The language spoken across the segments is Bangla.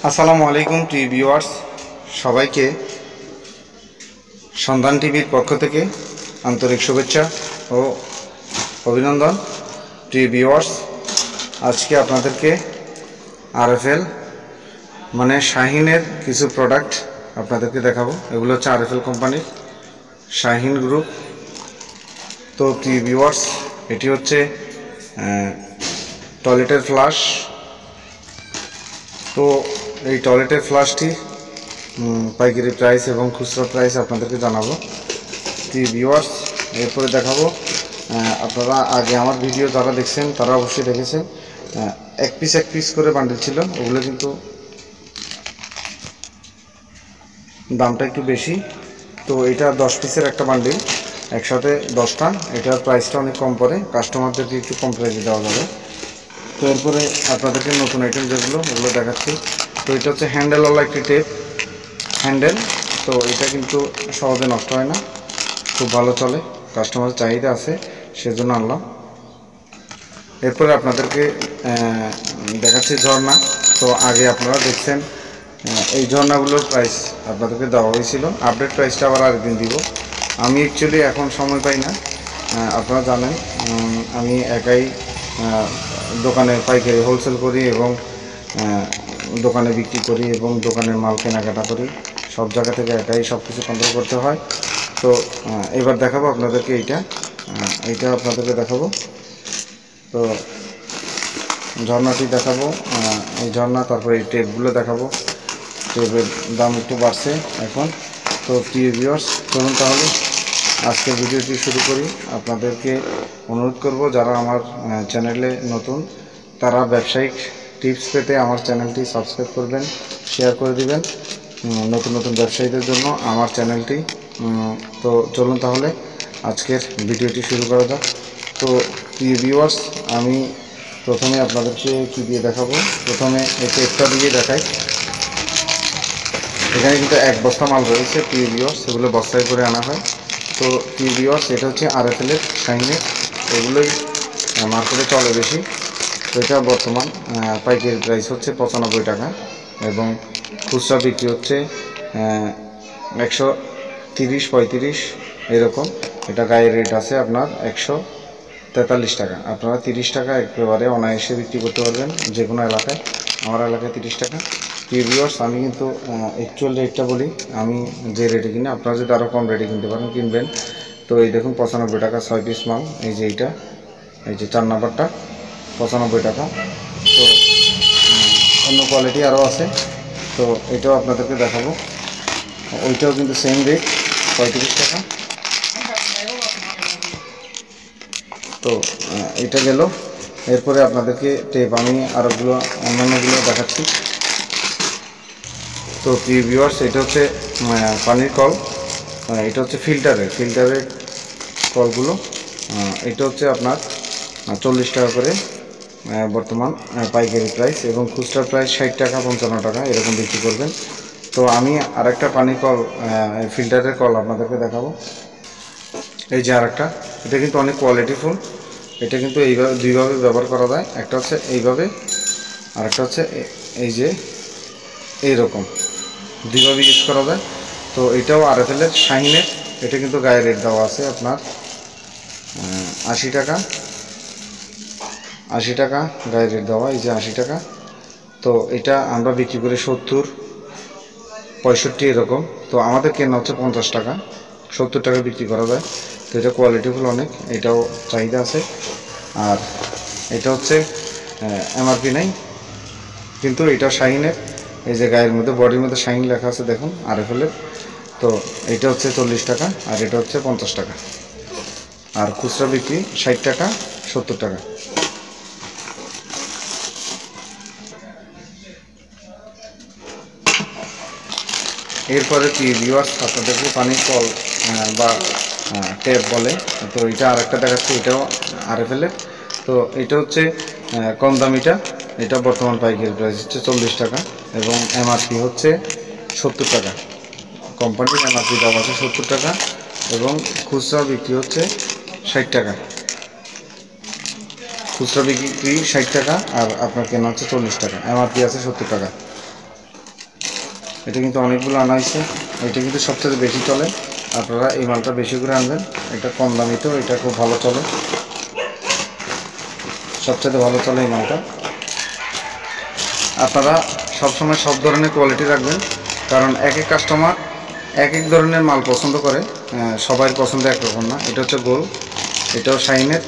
আসসালামু আলাইকুম টিভি ভিউয়ার্স, সবাইকে সন্ধান টিভির পক্ষ থেকে আন্তরিক শুভেচ্ছা ও অভিনন্দন। টিভি ভিউয়ার্স, আজকে আপনাদেরকে আরএফএল মানে শাহিনের কিছু প্রোডাক্ট আপনাদেরকে দেখাবো। এগুলো হচ্ছে আরএফএল কোম্পানির শাহিন গ্রুপ। তো টিভি ভিউয়ার্স, এটি হচ্ছে টয়লেটের ফ্লাশ। তো এই টয়লেটের ফ্লাশটি পাইকারি প্রাইস এবং খুচরা প্রাইস আপনাদেরকে জানাবো টিভি ভিউয়ার্স। এরপরে দেখাবো, আপনারা আগে আমার ভিডিও যারা দেখছেন তারা অবশ্যই দেখেছেন, এক পিস করে বান্ডিল ছিল। ওগুলো কিন্তু দামটা একটু বেশি। তো এটা 10 পিসের একটা বান্ডিল, একসাথে 10টা। এটার প্রাইসটা অনেক কম পড়ে, কাস্টমারদেরকে একটু কম প্রাইসে দেওয়া যাবে। তো এরপরে আপনাদেরকে নতুন আইটেম যেগুলো ওগুলো দেখাচ্ছি। তো এটা হচ্ছে হ্যান্ডেলওয়ালা একটি টেপ হ্যান্ডেল। তো এটা কিন্তু সহজে নষ্ট হয় না, খুব ভালো চলে, কাস্টমারের চাহিদা আছে, সেজন্য আনলাম। এরপরে আপনাদেরকে দেখাচ্ছি ঝর্ণা। তো আগে আপনারা দেখছেন এই ঝর্ণাগুলোর প্রাইস আপনাদেরকে দেওয়া হয়েছিল, আপডেট প্রাইসটা আবার আরেকদিন দিব। আমি অ্যাকচুয়ালি এখন সময় পাই না, আপনারা জানেন আমি একাই দোকানে পাইকারি হোলসেল করি এবং দোকানে বিক্রি করি এবং দোকানের মাল কেনাকাটা করি। সব জায়গা থেকে একাই সব কিছু কন্ট্রোল করতে হয়। তো এবার দেখাবো আপনাদেরকে এইটা আপনাদেরকে দেখাবো। তো ঝর্ণাটি দেখাবো, এই ঝর্ণা, তারপরে এই টেপগুলো দেখাবো। টেপের দাম একটু বাড়ছে এখন। তো প্রিয় ভিউয়ার্স, চলুন তাহলে আজকের ভিডিওটি শুরু করি। আপনাদেরকে অনুরোধ করব, যারা আমার চ্যানেলে নতুন তারা ব্যবসায়িক টিপস পেতে আমার চ্যানেলটি সাবস্ক্রাইব করবেন, শেয়ার করে দিবেন নতুন নতুন ব্যবসায়ীদের জন্য আমার চ্যানেলটি। তো চলুন তাহলে আজকের ভিডিওটি শুরু করা যাক। তো প্রিয় ভিউয়ার্স, আমি প্রথমে আপনাদেরকে কী দিয়ে দেখাবো, প্রথমে এই টেপটা দিয়ে দেখাই। এখানে কিন্তু এক বস্তা মাল রয়েছে প্রিয় ভিউয়ার্স, সেগুলো বস্তায় করে আনা হয়। তো প্রিয় ভিউয়ার্স, এটা হচ্ছে আরএফএলের শাহিনের, এগুলোই মার্কেটে চলে বেশি। তো এটা বর্তমান পাইকারি প্রাইস হচ্ছে 95 টাকা এবং খুচরা বিক্রি হচ্ছে 130-35 এরকম। এটা গায়ের রেট আছে আপনার 143 টাকা। আপনারা 30 টাকা একেবারে অনায়াসে বিক্রি করতে পারবেন যে কোনো এলাকায়। আমার এলাকায় 30 টাকা। প্রিয় ভিউয়ার্স, আমি কিন্তু অ্যাকচুয়াল রেটটা বলি, আমি যে রেটে কিনি, আপনারা যদি আরও কম রেটে কিনতে পারেন কিনবেন। তো এই দেখুন 95 টাকা 6 পিস মাল। এই যে এইটা, এই যে 4 নাম্বারটা 95 টাকা। তো অন্য কোয়ালিটি আরও আছে, তো এটাও আপনাদেরকে দেখাবো। ওইটাও কিন্তু সেম রেট 35 টাকা। তো এটা গেল। এরপরে আপনাদেরকে টেপ আমি আরোগুলো অন্যান্যগুলো দেখাচ্ছি। তো প্রিয় ভিউয়ার্স, এটা হচ্ছে পানির কল, এটা হচ্ছে ফিল্টারের কলগুলো। এটা হচ্ছে আপনার 40 টাকা করে বর্তমান পাইকারি প্রাইস এবং খুচরা প্রাইস 60 টাকা 55 টাকা এরকম বিক্রি করবেন। তো আমি আরেকটা পানির কল, ফিল্টারের কল আপনাদেরকে দেখাবো। এই যে আরেকটা, এটা কিন্তু অনেক কোয়ালিটিফুল। এটা কিন্তু এইভাবে দুইভাবে ব্যবহার করা যায়, একটা হচ্ছে এইভাবে, আরেকটা হচ্ছে এই যে এইরকম, দুইভাবে ইউজ করা যায়। তো এটাও আরএফএলের শাহিনের। এটা কিন্তু গায়ে রেট দেওয়া আছে আপনার 80 টাকা। 80 টাকা গায়ে রেট দেওয়া, এই যে 80 টাকা। তো এটা আমরা বিক্রি করি 70-65 এরকম। তো আমাদের কেনা হচ্ছে 50 টাকা, 70 টাকা বিক্রি করা যায়। তো এটা কোয়ালিটিফুল অনেক, এটাও চাহিদা আছে। আর এটা হচ্ছে এমআরপি নাই, কিন্তু এটা শাহিনের। এই যে গায়ের মধ্যে বডির মধ্যে শাহিন লেখা আছে দেখুন, আরএফএলের। তো এটা হচ্ছে 40 টাকা আর এটা হচ্ছে 50 টাকা। আর খুচরা বিক্রি 60 টাকা 70 টাকা। এরপরে কি ভিউয়ার্স, আপনাদেরকে পানির কল বা ট্যাপ বলে। তো এটা আরেকটা দেখাচ্ছি, এটাও আরএফএলের। তো এটা হচ্ছে কম দামিটা, এটা বর্তমান পাইকারি প্রাইস হচ্ছে 40 টাকা এবং এমআরপি হচ্ছে 70 টাকা। কোম্পানির এমআরপি দাম আছে 70 টাকা এবং খুচরা বিক্রি হচ্ছে 60 টাকা। খুচরা বিক্রি 60 টাকা আর আপনার কেনা হচ্ছে 40 টাকা, এমআরপি আছে 70 টাকা। এটা কিন্তু অনেকগুলো আনা হয়েছে, এটা কিন্তু সবচেয়ে বেশি চলে। আপনারা এই মালটা বেশি করে আনবেন, এটা কম দামিতেও এটা খুব ভালো চলে, সবচেয়ে ভালো চলে এই মালটা। আপনারা সবসময় সব ধরনের কোয়ালিটি রাখবেন, কারণ এক এক কাস্টমার এক এক ধরনের মাল পছন্দ করে, সবার পছন্দ একরকম না। এটা হচ্ছে গোল, এটাও শাইনের,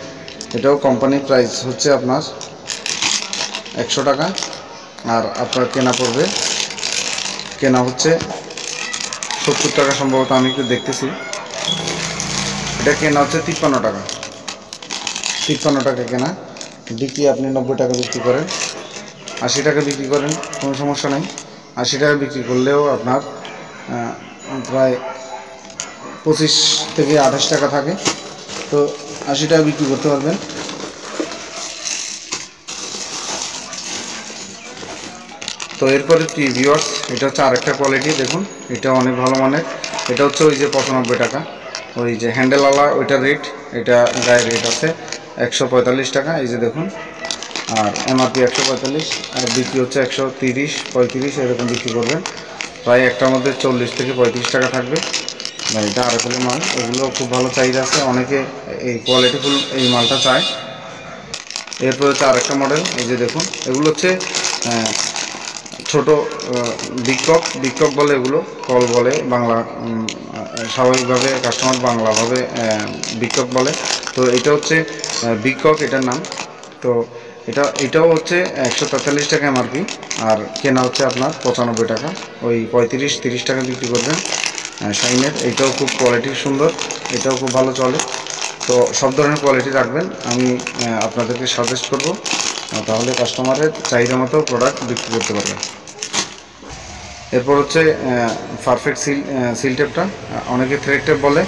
এটাও কোম্পানির প্রাইস হচ্ছে আপনার 100 টাকা, আর আপনার কেনা হচ্ছে 70 টাকা সম্ভবত, আমি একটু দেখতেছি। এটা কেনা হচ্ছে 53 টাকা, 53 টাকা কেনা, বিক্রি আপনি 90 টাকা বিক্রি করেন, 80 টাকা বিক্রি করেন, কোনো সমস্যা নেই। 80 টাকা বিক্রি করলেও আপনার প্রায় 25 থেকে 28 টাকা থাকে, তো 80 টাকা বিক্রি করতে পারবেন। তো এরপরে কি ভিউয়ার্স, এটা হচ্ছে আরেকটা কোয়ালিটি, দেখুন এটা অনেক ভালো মানের। এটা হচ্ছে ওই যে 95 টাকা, ওই যে হ্যান্ডেলওয়ালা ওইটার রেট, এটা গায়ের রেট আছে 145 টাকা, এই যে দেখুন। আর এমআরপি 145, আর বিক্রি হচ্ছে 130, 35 এরকম বিক্রি করবেন। প্রায় একটার মধ্যে 40 থেকে 35 টাকা থাকবে। এটা আরএফএল মাল, এগুলো খুব ভালো চাহিদা আছে, অনেকে এই কোয়ালিটিফুল এই মালটা চায়। এরপর হচ্ছে আরেকটা মডেল, এই যে দেখুন, এগুলো হচ্ছে ছোট বিকক বলে, এগুলো কল বলে বাংলা, স্বাভাবিকভাবে কাস্টমার বাংলাভাবে বিকক বলে। তো এটা হচ্ছে বিকক এটার নাম। তো এটাও হচ্ছে 143 টাকা এমআরপি, আর কেনা হচ্ছে আপনার 95 টাকা, ওই 35-30 টাকা বিক্রি করবেন। শাইনের এইটাও খুব কোয়ালিটি সুন্দর, এটাও খুব ভালো চলে। তো সব ধরনের কোয়ালিটি রাখবেন, আমি আপনাদেরকে সাজেস্ট করব, তাহলে কাস্টমারের চাহিদা মতো প্রোডাক্ট বিক্রি করতে পারবেন। এরপর হচ্ছে পারফেক্ট সিল টেপটা, অনেকে থ্রেড টেপ বলে।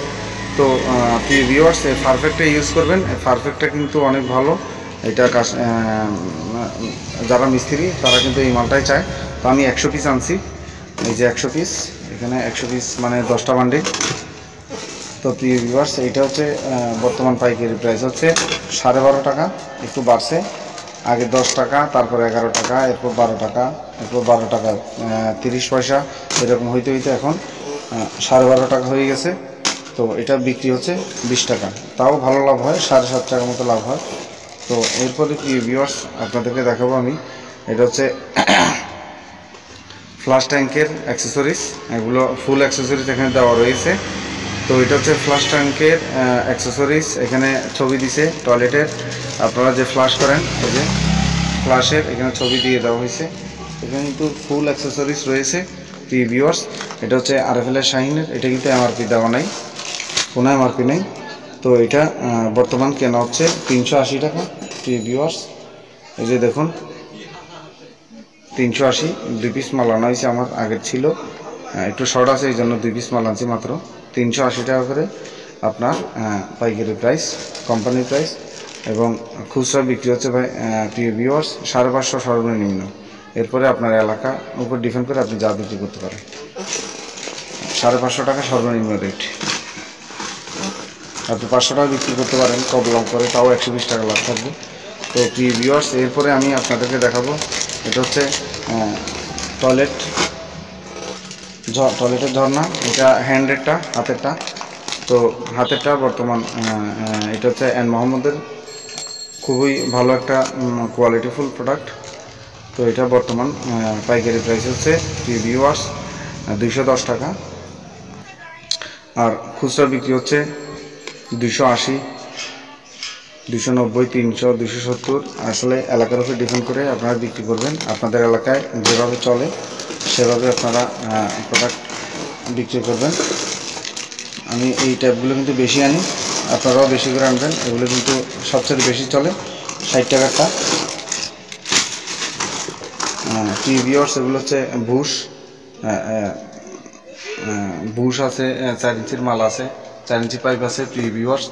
তো আপনি ভিউয়ার্স পারফেক্টটা ইউজ করবেন, পারফেক্টটা কিন্তু অনেক ভালো। এটা যারা মিস্ত্রি তারা কিন্তু এই মালটাই চায়। তো আমি 100 পিস আনছি, এই যে 100 পিস, এখানে 100 পিস মানে 10টা বান্ডিল। তো প্রিয় ভিউয়ার্স, এইটা হচ্ছে বর্তমান পাইকারি প্রাইস হচ্ছে 12.5 টাকা, একটু বাড়ছে, আগে 10 টাকা, তারপর 11 টাকা, এরপর 12 টাকা, এরপর 12 টাকা 30 পয়সা, এরকম হইতে হইতে এখন 12.5 টাকা হয়ে গেছে। তো এটা বিক্রি হচ্ছে 20 টাকা, তাও ভালো লাভ হয়, 7.5 টাকার মতো লাভ হয়। তো এরপরে প্রিয় ভিউয়ার্স আপনাদেরকে দেখাবো আমি, এটা হচ্ছে ফ্লাশ ট্যাঙ্কের অ্যাক্সেসরিজ, এগুলো ফুল অ্যাক্সেসরিজ এখানে দেওয়া রয়েছে। তো এটা হচ্ছে ফ্লাশ ট্যাঙ্কের অ্যাক্সেসরিজ, এখানে ছবি দিছে টয়লেটের, আপনারা যে ফ্লাশ করেন এই যে ফ্লাশের এখানে ছবি দিয়ে দেওয়া হয়েছে, এখানে কিন্তু ফুল অ্যাক্সেসরিজ রয়েছে। প্রিয় ভিউয়ার্স, এটা হচ্ছে আরএফএলের শাহিনের, এটা কিন্তু এমআরপি দেওয়া নাই, কোনো এমআরপি নেই। তো এটা বর্তমান কেনা হচ্ছে 380 টাকা। প্রিয় ভিউয়ার্স, এই যে দেখুন 380, 2 পিস মাল আনা হয়েছে, আমার আগের ছিল একটু শর্ট আছে, এই জন্য 2 পিস মাল আনছি মাত্র। 380 টাকা করে আপনার পাইকারি প্রাইস, কোম্পানির প্রাইস, এবং খুচরা বিক্রি হচ্ছে ভাই প্রিয় ভিউয়ার্স 550 সর্বনিম্ন। এরপরে আপনার এলাকার উপর ডিপেন্ড করে আপনি যা বিক্রি করতে পারেন, 550 টাকা সর্বনিম্ন রেট। আপনি 500 টাকা বিক্রি করতে পারেন কম লং করে, তাও 120 টাকা লাভ থাকবে। তো প্রিয় ভিউয়ার্স, এরপরে আমি আপনাদেরকে দেখাবো, এটা হচ্ছে টয়লেটের ঝর্ণা, এটা হ্যান্ডেরটা, হাতেরটা। তো হাতেরটা বর্তমান এটা হচ্ছে এন মোহাম্মদের, খুবই ভালো একটা কোয়ালিটিফুল প্রোডাক্ট। তো এটা বর্তমান পাইকারি প্রাইস হচ্ছে প্রিয় ভিউয়ার্স 210 টাকা, আর খুচরা বিক্রি হচ্ছে 280, 290, 300, 270। আসলে এলাকার উপর ডিপেন্ড করে আপনারা বিক্রি করবেন, আপনাদের এলাকায় যেভাবে চলে সেভাবে আপনারা প্রোডাক্ট বিক্রি করবেন। আমি এই ট্যাপগুলো কিন্তু বেশি আনি, আপনারাও বেশি করে আনবেন, এগুলো কিন্তু সবচেয়ে বেশি চলে, 60 টাকারটা। ভিউয়ার্স, এগুলো হচ্ছে বুশ আছে, 4 ইঞ্চির মাল আছে, 4 ইঞ্চি পাইপ আছে। ভিউয়ার্স,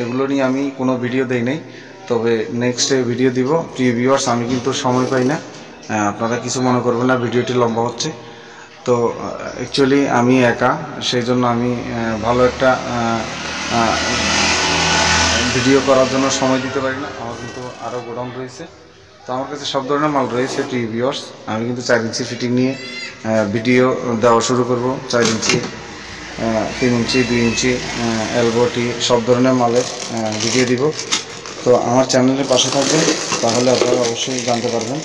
এগুলো নিয়ে আমি কোনো ভিডিও দেই নাই, তবে নেক্সট ভিডিও দিব। ভিউয়ার্স, আমি কিন্তু সময় পাই না, আপনারা কিছু মনে করবেন না ভিডিওটি লম্বা হচ্ছে। তো অ্যাকচুয়ালি আমি একা, সেই জন্য আমি ভালো একটা ভিডিও করার জন্য সময় দিতে পারি না, আমার কিন্তু আরও গোডাউন রয়েছে। তো আমার কাছে সব ধরনের মাল রয়েছে প্রিয় ভিউয়ার্স। আমি কিন্তু 4 ইঞ্চি ফিটিং নিয়ে ভিডিও দেওয়া শুরু করব। 4 ইঞ্চি, 3 ইঞ্চি, 2 ইঞ্চি, এলবোটি সব ধরনের মালের ভিডিও দিব। তো আমার চ্যানেলের পাশে থাকবেন, তাহলে আপনারা অবশ্যই জানতে পারবেন।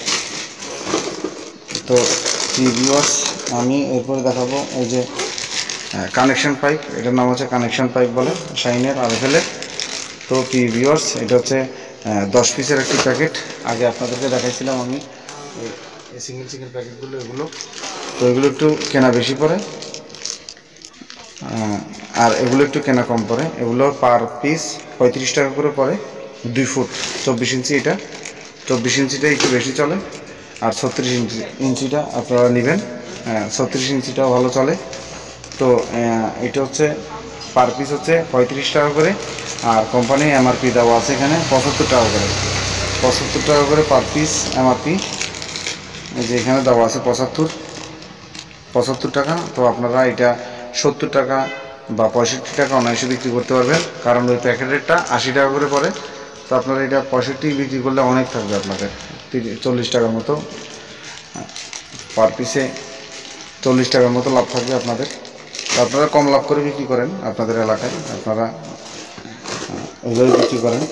তো প্রিয় ভিউয়ার্স, আমি এরপরে দেখাবো এই যে কানেকশন পাইপ। এটার নাম হচ্ছে কানেকশন পাইপ বলে, শাইনের আরএফএলের। তো প্রিয় ভিউয়ার্স, এটা হচ্ছে 10 পিসের একটি প্যাকেট। আগে আপনাদেরকে দেখাইছিলাম আমি এই সিঙ্গেল প্যাকেটগুলো, এগুলো। তো এগুলো একটু কেনা বেশি পড়ে, আর এগুলো একটু কেনা কম পড়ে। এগুলো পার পিস 35 টাকা করে পড়ে। 2 ফুট 24 ইঞ্চি, এটা 24 ইঞ্চিটা একটু বেশি চলে। আর 36 ইঞ্চিটা আপনারা নেবেন, 36 ইঞ্চিটাও ভালো চলে। তো এটা হচ্ছে পার পিস হচ্ছে 35 টাকা করে। আর কোম্পানি এমআরপি দেওয়া আছে এখানে 75 টাকা করে। 75 টাকা করে পার পিস এমআরপি, এই যে এখানে দেওয়া আছে 75 টাকা। তো আপনারা এটা 70 টাকা বা 65 টাকা অনায়াসে বিক্রি করতে পারবেন, কারণ ওই প্যাকেট রেটটা 80 টাকা করে পড়ে। তো আপনারা এটা 65 বিক্রি করলে অনেক থাকবে আপনাদের, 40 টাকার মতো পার পিসে, 40 টাকার মতো লাভ থাকবে আপনাদের। তো আপনারা কম লাভ করে বিক্রি করেন আপনাদের এলাকায়, আপনারা এগুলোই বিক্রি করেন।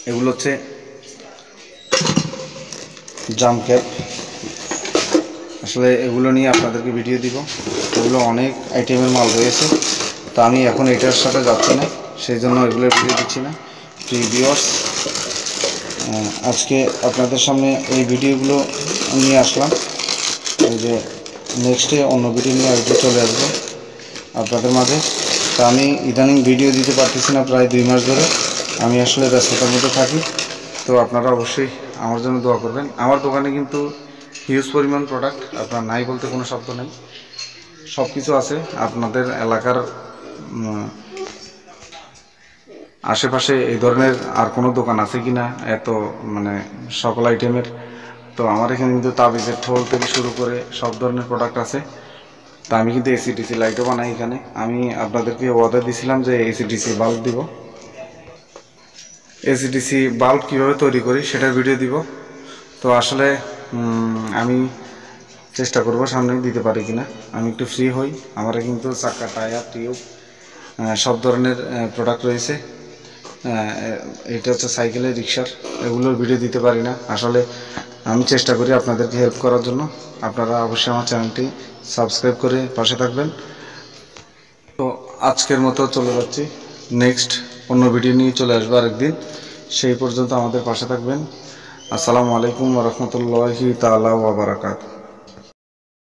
এগুলো হচ্ছে জাম ক্যাপ। আসলে এগুলো নিয়ে আপনাদেরকে ভিডিও দিব, এগুলো অনেক আইটেমের মাল রয়েছে। তো আমি এখন এটার সাথে যাচ্ছি না, সেই জন্য এগুলো ভিডিও দিচ্ছি না। প্রিয় ভিউয়ার্স, আজকে আপনাদের সামনে এই ভিডিওগুলো নিয়ে আসলাম। এই যে নেক্সটে অন্য ভিডিও নিয়ে আজকে চলে আসবো আপনাদের মাঝে। তা আমি ইদানিং ভিডিও দিতে পারতেছি না প্রায় 2 মাস ধরে, আমি আসলে ব্যস্ততার মধ্যে থাকি। তো আপনারা অবশ্যই আমার জন্য দোয়া করবেন। আমার দোকানে কিন্তু হিউজ পরিমাণ প্রোডাক্ট, আপনার নাই বলতে কোনো শব্দ নেই, সব কিছু আছে। আপনাদের এলাকার আশেপাশে এই ধরনের আর কোনো দোকান আছে কি না এত মানে সকল আইটেমের? তো আমার এখানে কিন্তু তাবিজের ঠোল থেকে শুরু করে সব ধরনের প্রোডাক্ট আছে। তা আমি কিন্তু এসিডিসি লাইটও বানাই এখানে। আমি আপনাদেরকে অর্ডার দিয়েছিলাম যে এসিডিসি বাল্ব দিব। এসিডিসি বাল্ব কীভাবে তৈরি করি সেটার ভিডিও দিব। তো আসলে আমি চেষ্টা করব সামনে দিতে পারি কিনা, আমি একটু ফ্রি হই। আমার কিন্তু চাকা, টায়ার, টিউব সব ধরনের প্রোডাক্ট রয়েছে। এটা হচ্ছে সাইকেলের, রিক্সার, এগুলোর ভিডিও দিতে পারি না। আসলে আমি চেষ্টা করি আপনাদেরকে হেল্প করার জন্য। আপনারা অবশ্যই আমার চ্যানেলটি সাবস্ক্রাইব করে পাশে থাকবেন। তো আজকের মতো চলে যাচ্ছি, নেক্সট অন্য ভিডিও নিয়ে চলে আসবো আরেকদিন। সেই পর্যন্ত আমাদের পাশে থাকবেন। আসসালামু আলাইকুম ওয়া রাহমাতুল্লাহি তাআলা ওয়া বারাকাতুহু।